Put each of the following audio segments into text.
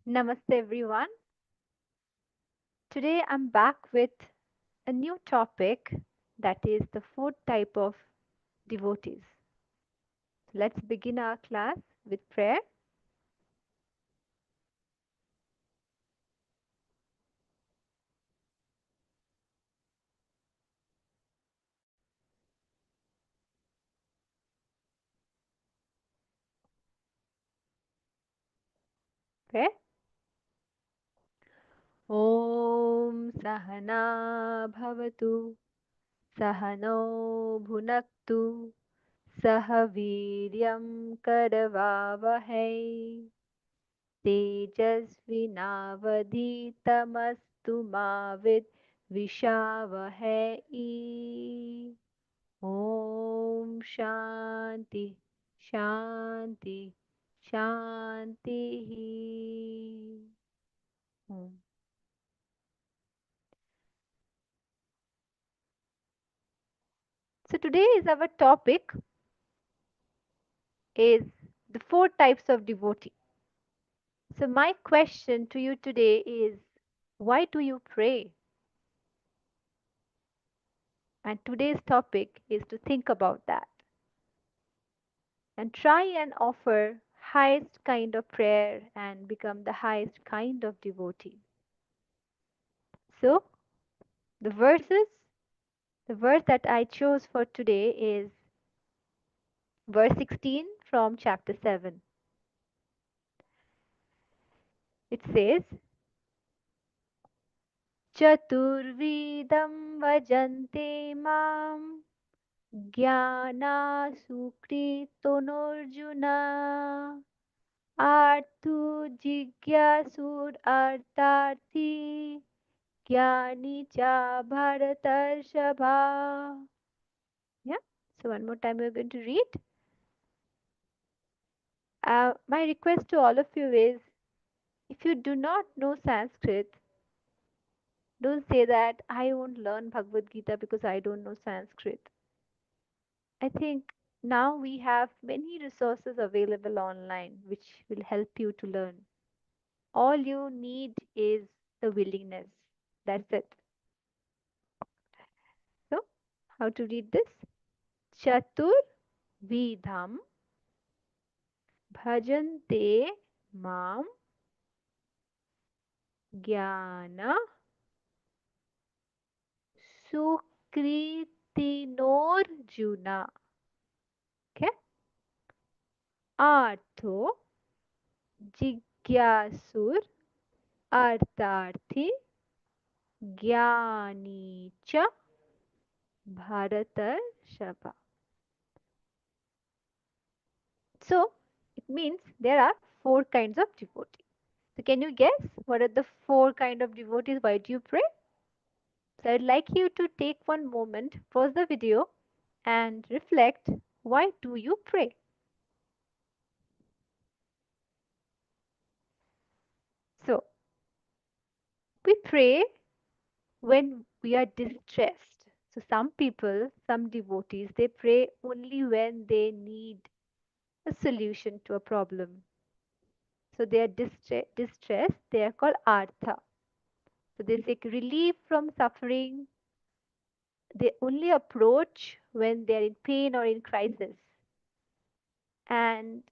Namaste everyone. Today I'm back with a new topic that is the fourth type of devotees. Let's begin our class with prayer. Okay? Om Sahana Bhavatu Sahano Bhunaktu Sahaviryam Karavavahai Tejasvinavadhitamastu Mavid Vishavahai Om Shanti, Shanti, Shanti. Om. So today is our topic is the four types of devotee. So my question to you today is why do you pray? And today's topic is to think about that and try and offer highest kind of prayer and become the highest kind of devotee. So the verses, the verse that I chose for today is verse 16 from chapter 7. It says, Chaturvidam vajante mam jnana sukritonurjuna arthu jigyasur artarthi jnani cha bharatarshabha. Yeah, so one more time we're going to read. My request to all of you is if you do not know Sanskrit, don't say that I won't learn Bhagavad Gita because I don't know Sanskrit. I think now we have many resources available online which will help you to learn. All you need is the willingness. That's it. So, how to read this? Chatur Vidham Bhajante Mam Jnana Sukritinor Okay. Artho Jijñāsuḥ Artārthī Jñānī cha Bharatarshava. So it means there are four kinds of devotees. So can you guess what are the four kind of devotees? Why do you pray? So I'd like you to take one moment, pause the video and reflect why do you pray? So we pray when we are distressed. So some people, some devotees, they pray only when they need a solution to a problem. So they are distressed, they are called Ārtaḥ. So they seek relief from suffering. They only approach when they are in pain or in crisis. And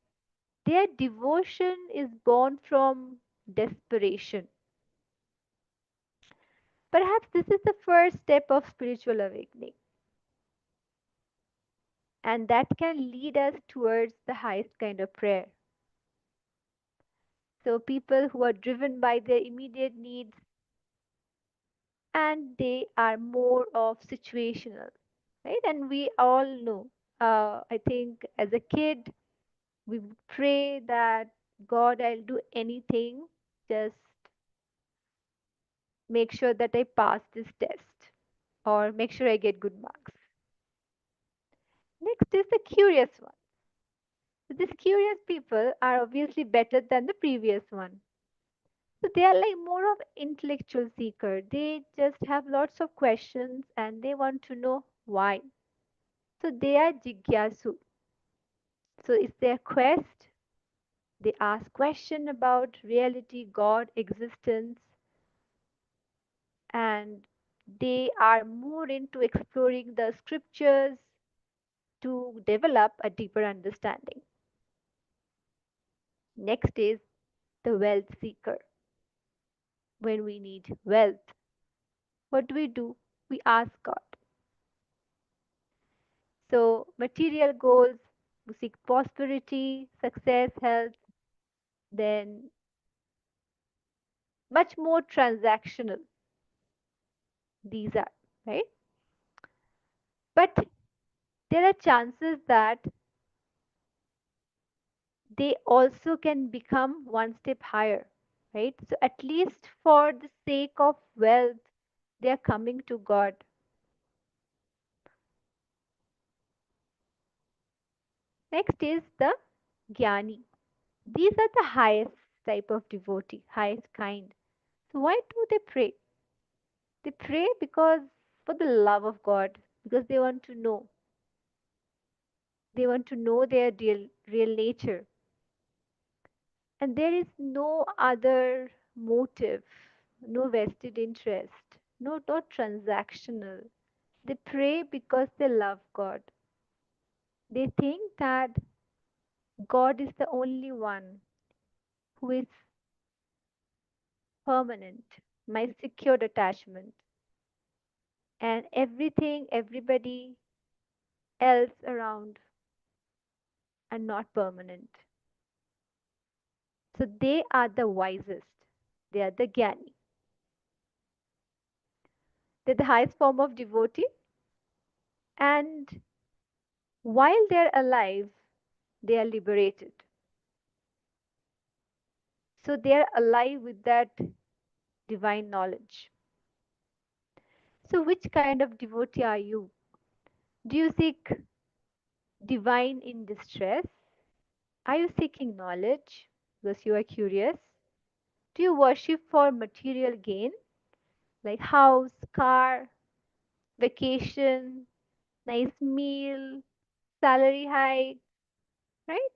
their devotion is born from desperation. Perhaps this is the first step of spiritual awakening. And that can lead us towards the highest kind of prayer. So people who are driven by their immediate needs and they are more of situational, right? And we all know, I think as a kid, we pray that God, I'll do anything, just make sure that I pass this test or make sure I get good marks. Next is the curious one. So these curious people are obviously better than the previous one. So they are like more of intellectual seeker. They just have lots of questions and they want to know why. So they are Jijñāsuḥ. So it's their quest They ask questions about reality, God, existence, and they are more into exploring the scriptures to develop a deeper understanding. Next is the wealth seeker. When we need wealth, what do? We ask God. So, material goals, we seek prosperity, success, health, then much more transactional these are, right? But there are chances that they also can become one step higher, right? So, at least for the sake of wealth, they are coming to God. Next is the Jnānī. These are the highest type of devotee, highest kind. So, why do they pray? They pray because for the love of God, because they want to know. They want to know their real nature. And there is no other motive, no vested interest, no, not transactional. They pray because they love God. They think that God is the only one who is permanent, my secured attachment, and everything, everybody else around are not permanent. So they are the wisest. They are the Jnānī. They're the highest form of devotee. And while they're alive, they are liberated. So they are alive with that divine knowledge. So, which kind of devotee are you? Do you seek divine in distress? Are you seeking knowledge because you are curious? Do you worship for material gain like house, car, vacation, nice meal, salary hike, right?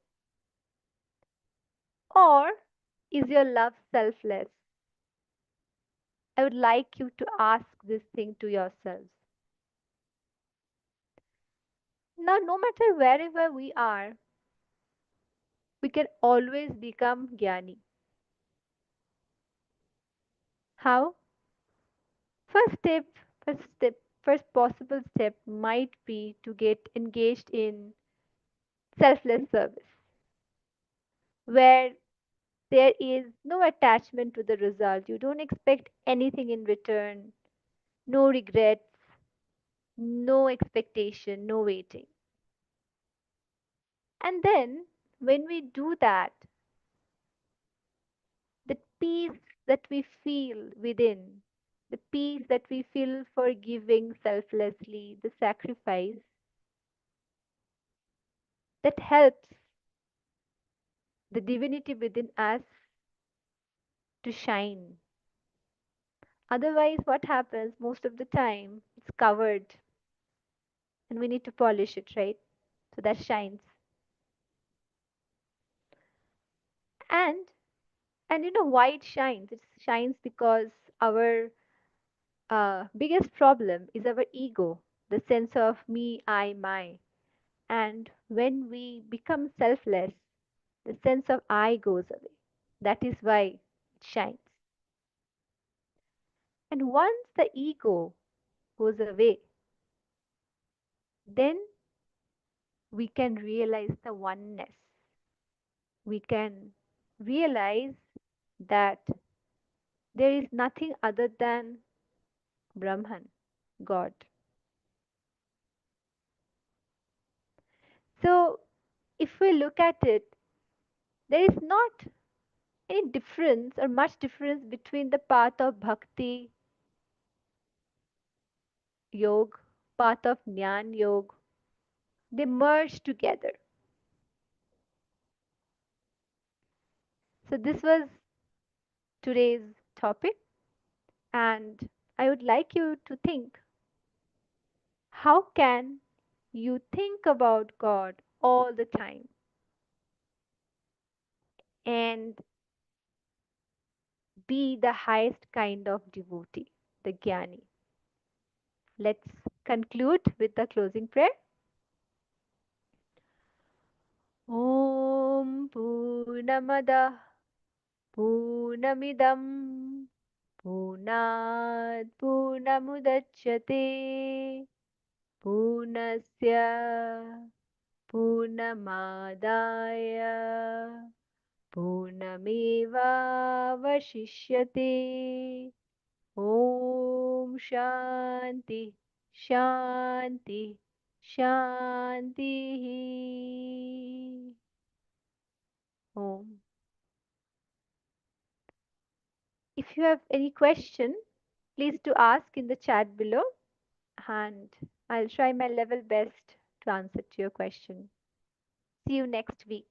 Or is your love selfless? I would like you to ask this thing to yourselves. Now, no matter wherever we are, we can always become Jnānī. How? First step, first possible step might be to get engaged in selfless service, where there is no attachment to the result. You don't expect anything in return, no regrets, no expectation, no waiting. And then when we do that, the peace that we feel within, the peace that we feel for giving selflessly, the sacrifice, that helps the divinity within us to shine. Otherwise, what happens most of the time? It's covered and we need to polish it, right? So that shines. And and you know why it shines? It shines because our biggest problem is our ego, the sense of me, I, my. And when we become selfless, the sense of I goes away. That is why it shines. And once the ego goes away, then we can realize the oneness. We can realize that there is nothing other than Brahman, God. So, if we look at it, there is not any difference or much difference between the path of bhakti yoga, path of jnana yoga. They merge together. So, this was today's topic, and I would like you to think, how can you think about God all the time? and be the highest kind of devotee, the Jnani. Let's conclude with the closing prayer. Om Purnamada Purnamidam Purnat Purnamudachyate Purnasya Purnamadaya Purnamevavashishyate. Om Shanti Shanti Shanti. Om. If you have any question, please to ask in the chat below, and I'll try my level best to answer to your question. See you next week.